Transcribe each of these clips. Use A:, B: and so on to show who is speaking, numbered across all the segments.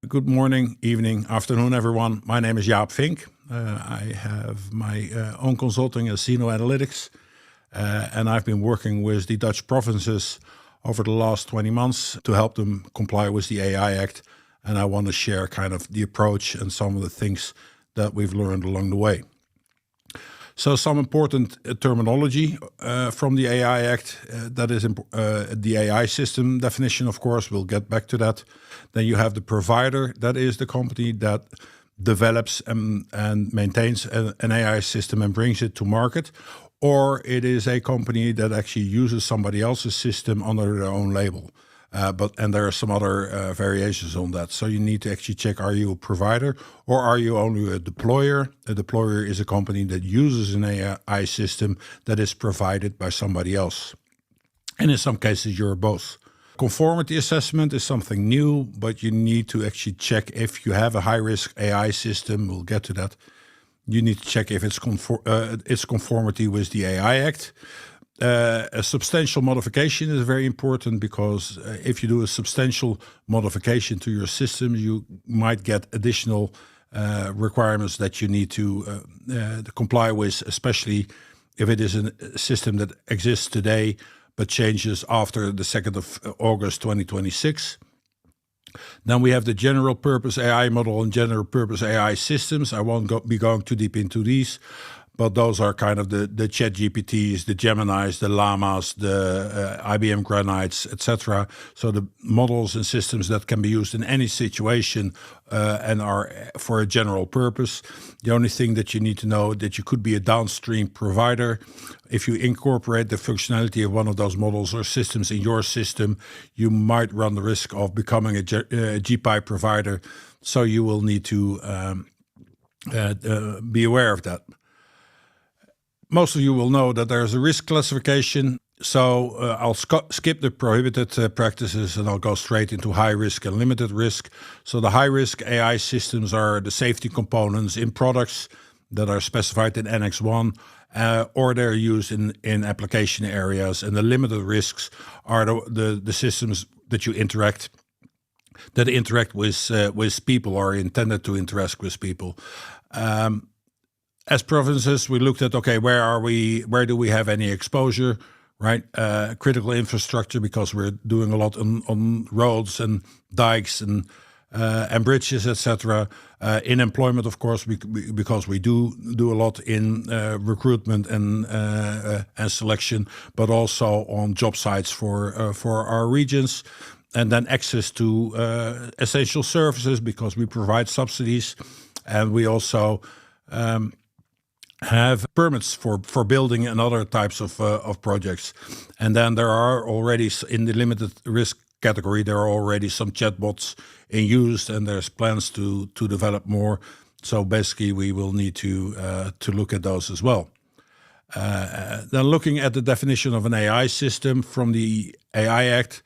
A: Good morning, evening, afternoon, everyone. My name is Jaap Vink. I have my own consulting as Zeno Analytics, and I've been working with the Dutch provinces over the last 20 months to help them comply with the AI Act. And I want to share kind of the approach and some of the things that we've learned along the way. So some important terminology from the AI Act, that is the AI system definition, of course, we'll get back to that. Then you have the provider, that is the company that develops and maintains an AI system and brings it to market. Or it is a company that actually uses somebody else's system under their own label. And there are some other variations on that. So you need to actually check, are you a provider or are you only a deployer? A deployer is a company that uses an AI system that is provided by somebody else. And in some cases, you're both. Conformity assessment is something new, but you need to actually check if you have a high-risk AI system. We'll get to that. You need to check if its conformity with the AI Act. A substantial modification is very important because if you do a substantial modification to your system, you might get additional requirements that you need to comply with, especially if it is a system that exists today but changes after the 2nd of August 2026. Then we have the general purpose AI model and general purpose AI systems. I won't be going too deep into these, but those are kind of the ChatGPTs, the Geminis, the Llamas, the IBM Granites, etc. So the models and systems that can be used in any situation and are for a general purpose. The only thing that you need to know that you could be a downstream provider. If you incorporate the functionality of one of those models or systems in your system, you might run the risk of becoming a GPI provider. So you will need to be aware of that. Most of you will know that there's a risk classification. So I'll skip the prohibited practices and I'll go straight into high risk and limited risk. So the high risk AI systems are the safety components in products that are specified in Annex 1 or they're used in application areas. And the limited risks are the systems that you interact with people or are intended to interact with people. As provinces, we looked at, okay, where do we have any exposure, right? Critical infrastructure, because we're doing a lot on roads and dikes and bridges, etc. In employment, of course, because we do a lot in recruitment and selection, but also on job sites for our regions. And then access to essential services, because we provide subsidies, and we also have permits for building and other types of projects. And then there are already, in the limited risk category, there are already some chatbots in use, and there's plans to develop more. So basically we will need to look at those as well. Then looking at the definition of an AI system from the AI Act,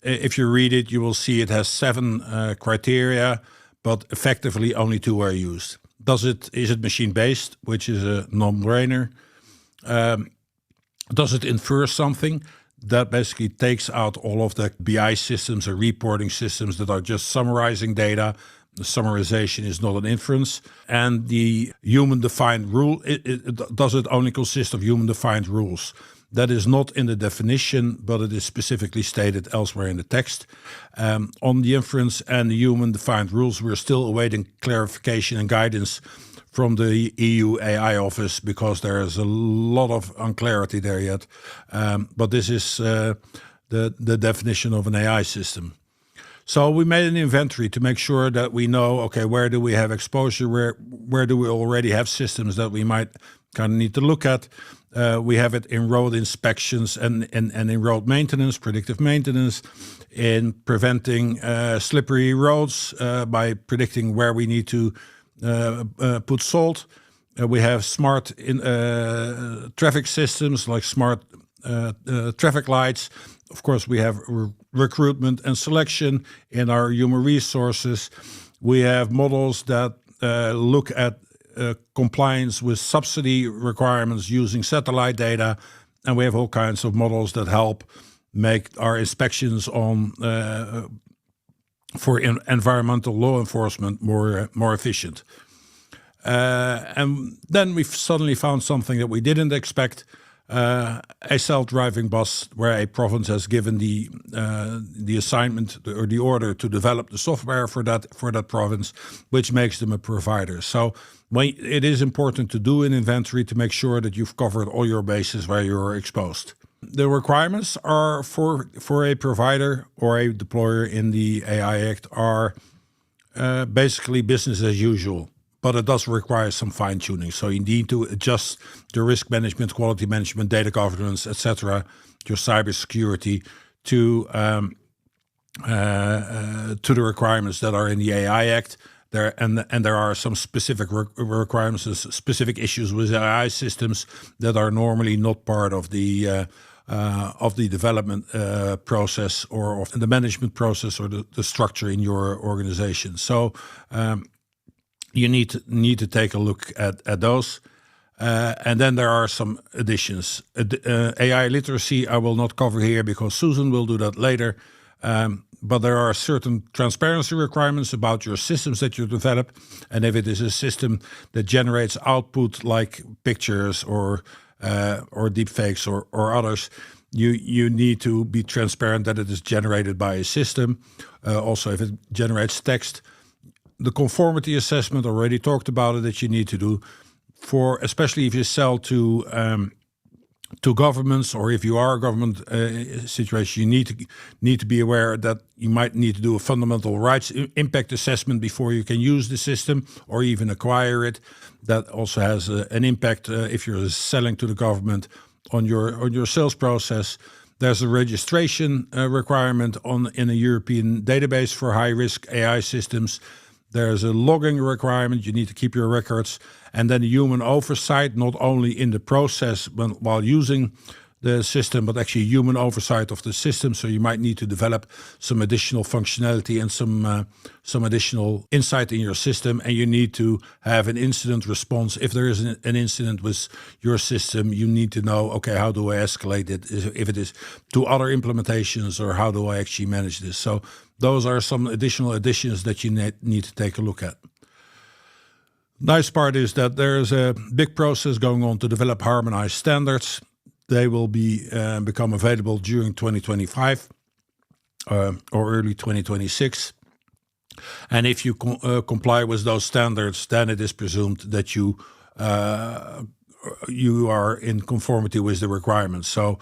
A: if you read it, you will see it has 7 criteria, but effectively only 2 are used. Is it machine-based, which is a non-brainer? Does it infer something? That basically takes out all of the BI systems or reporting systems that are just summarizing data. The summarization is not an inference. And the human-defined rule, does it only consist of human-defined rules? That is not in the definition, but it is specifically stated elsewhere in the text. On the inference and the human-defined rules, we're still awaiting clarification and guidance from the EU AI office because there is a lot of unclarity there yet. But this is the definition of an AI system. So we made an inventory to make sure that we know, okay, where do we have exposure? Where do we already have systems that we might kind of need to look at? We have it in road inspections and in road maintenance, predictive maintenance, in preventing slippery roads by predicting where we need to put salt. We have smart traffic systems like smart traffic lights. Of course, we have recruitment and selection in our human resources. We have models that look at compliance with subsidy requirements using satellite data. And we have all kinds of models that help make our inspections on for environmental law enforcement more efficient. And then we suddenly found something that we didn't expect. A self-driving bus where a province has given the assignment or the order to develop the software for that province, which makes them a provider. So it is important to do an inventory to make sure that you've covered all your bases where you're exposed. The requirements are for a provider or a deployer in the AI Act are basically business as usual. But it does require some fine-tuning. So you need to adjust the risk management, quality management, data governance, etc., your cybersecurity to the requirements that are in the AI Act. There are some specific requirements, specific issues with AI systems that are normally not part of the development process or of the management process or the structure in your organization. So. You need to take a look at those. And then there are some additions. AI literacy I will not cover here because Susan will do that later. But there are certain transparency requirements about your systems that you develop. And if it is a system that generates output like pictures or deepfakes or others, you need to be transparent that it is generated by a system. Also, if it generates text, the conformity assessment, already talked about it, that you need to do for, especially if you sell to governments or if you are a government situation, you need to be aware that you might need to do a fundamental rights impact assessment before you can use the system or even acquire it. That also has an impact if you're selling to the government on your sales process. There's a registration requirement in a European database for high-risk AI systems. There's a logging requirement. You need to keep your records. And then human oversight, not only in the process while using the system, but actually human oversight of the system. So you might need to develop some additional functionality and some additional insight in your system. And you need to have an incident response. If there is an incident with your system, you need to know, okay, how do I escalate it? If it is to other implementations, or how do I actually manage this? So those are some additional additions that you need to take a look at. Nice part is that there is a big process going on to develop harmonized standards. They will become available during 2025 or early 2026. And if you comply with those standards, then it is presumed that you are in conformity with the requirements. So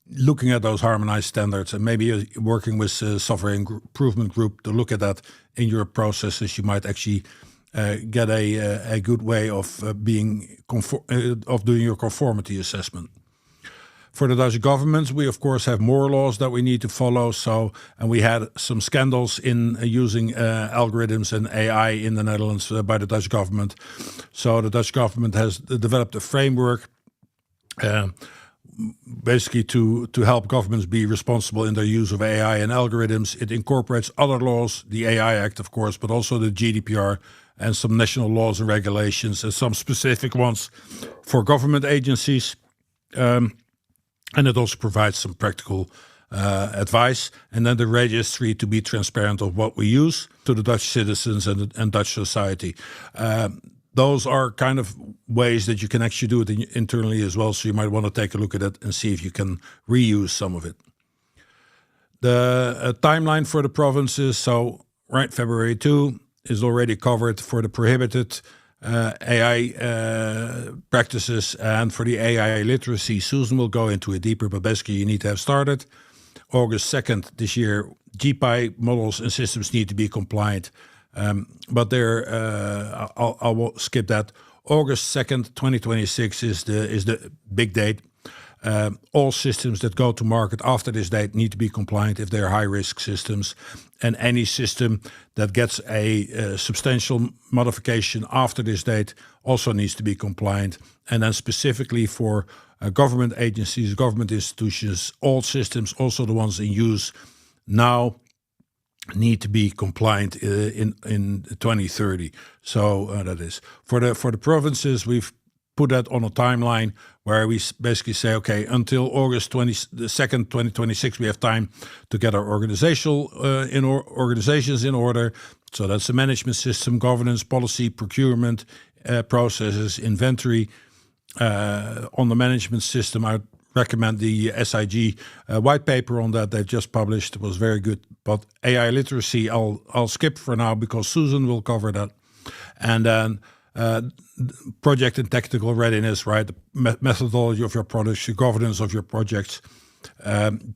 A: looking at those harmonized standards and maybe working with software improvement group to look at that in your processes, you might actually get a good way of doing your conformity assessment. For the Dutch government, we of course have more laws that we need to follow. And we had some scandals in using algorithms and AI in the Netherlands by the Dutch government. So the Dutch government has developed a framework basically to help governments be responsible in their use of AI and algorithms. It incorporates other laws, the AI Act, of course, but also the GDPR and some national laws and regulations and some specific ones for government agencies. And it also provides some practical advice. And then the registry to be transparent of what we use to the Dutch citizens and Dutch society. Those are kind of ways that you can actually do it internally as well. So you might want to take a look at it and see if you can reuse some of it. The timeline for the provinces. So February 2 is already covered for the prohibited AI practices, and for the AI literacy, Susan will go into it deeper, but basically you need to have started. August 2nd this year, GPI models and systems need to be compliant, but there I will skip that. August 2nd, 2026 is the big date. All systems that go to market after this date need to be compliant if they're high-risk systems. And any system that gets a substantial modification after this date also needs to be compliant. And then specifically for government agencies, government institutions, all systems, also the ones in use now, need to be compliant in 2030. So that is for the provinces. We've put that on a timeline where we basically say, okay, until August 22nd, 2026, we have time to get our organizations in order. So that's the management system, governance, policy, procurement, processes, inventory. On the management system, I recommend the SIG white paper on that they've just published. It was very good. But AI literacy, I'll skip for now because Susan will cover that. And then project and technical readiness, right? The methodology of your products, the governance of your projects,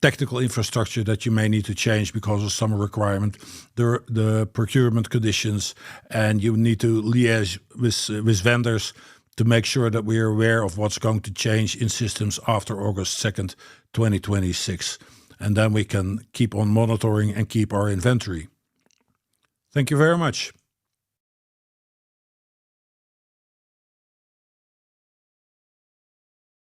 A: technical infrastructure that you may need to change because of some requirement, the procurement conditions, and you need to liaise with vendors to make sure that we are aware of what's going to change in systems after August 2nd, 2026. And then we can keep on monitoring and keep our inventory. Thank you very much.